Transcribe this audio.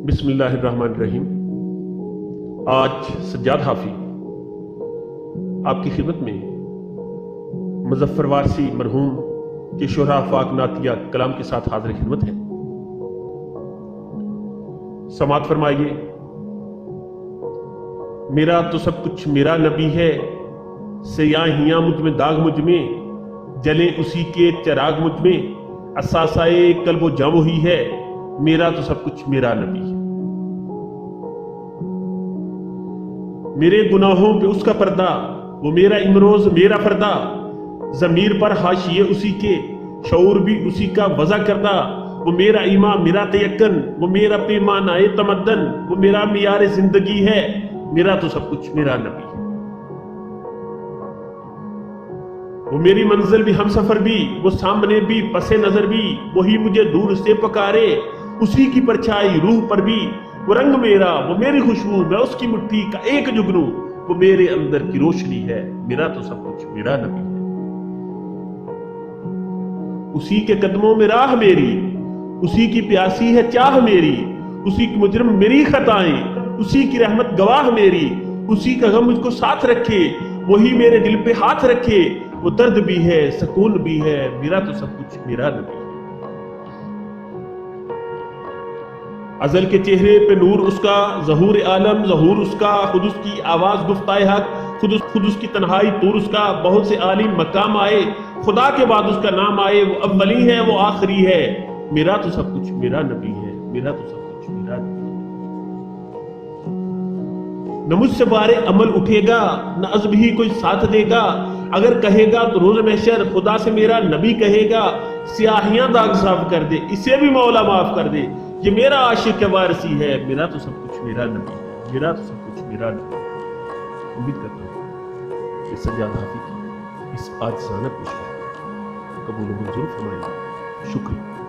بسم اللہ الرحمن الرحیم۔ آج سجاد حافی آپ کی خدمت میں مظفر وارسی مرحوم کے شہرا افاق نعتیہ کلام کے ساتھ حاضر خدمت ہے۔ سماعت فرمائیے۔ میرا تو سب کچھ میرا نبی ہے، سیاہیاں مجھ میں داغ مجھ میں، جلیں اسی کے چراغ مجھ میں، اساسائے قلب و جاں وہی ہے، میرا تو سب کچھ میرا نبی ہے۔ میرے گناہوں پہ اس کا پردہ، وہ میرا امروز میرا فردہ، ضمیر پر حاشیے اسی کے، شعور بھی اسی کا وضع کردہ، وہ میرا ایمان میرا تیقن، وہ میرا پیمانہ تمدن، وہ میرا معیار زندگی ہے، میرا تو سب کچھ میرا نبی ہے۔ وہ میری منزل بھی ہم سفر بھی، وہ سامنے بھی پس نظر بھی، وہی مجھے دور سے پکارے، اسی کی پرچھائی روح پر بھی، وہ رنگ میرا وہ میری خوشبو، میں اس کی مٹھی کا ایک جگنو، وہ میرے اندر کی روشنی ہے، میرا تو سب کچھ میرا نبی ہے۔ اسی کے قدموں میں راہ میری، اسی کی پیاسی ہے چاہ میری، اسی کی مجرم میری خطائیں، اسی کی رحمت گواہ میری، اسی کا غم مجھ کو ساتھ رکھے، وہی میرے دل پہ ہاتھ رکھے، وہ درد بھی ہے سکون بھی ہے، میرا تو سب کچھ میرا نبی ہے۔ ازل کے چہرے پہ نور اس کا، ظہور عالم ظہور اس کا، خود اس کی آواز گفتائے حق، خود اس کی تنہائی طور اس کا، بہت سے عالی مقام آئے، خدا کے بعد اس کا نام آئے، وہ اولی ہے وہ آخری ہے، میرا تو سب کچھ میرا نبی ہے، میرا تو سب کچھ میرا نبی ہے۔ نہ مجھ سے بارے عمل اٹھے گا، نہ عزم ہی کوئی ساتھ دے گا، اگر کہے گا تو روز محشر خدا سے میرا نبی کہے گا، سیاہیاں داغ صاف کر دے اسے بھی مولا معاف کر دے، یہ میرا عاشق وارثی ہے، میرا تو سب کچھ میرا نبی ہے، میرا تو سب کچھ میرا نبی ہے۔ امید کرتا ہوں کہ سجاد حافی کی اس عاجزانہ پیشکش قبول و منظور فرمائے۔ شکریہ۔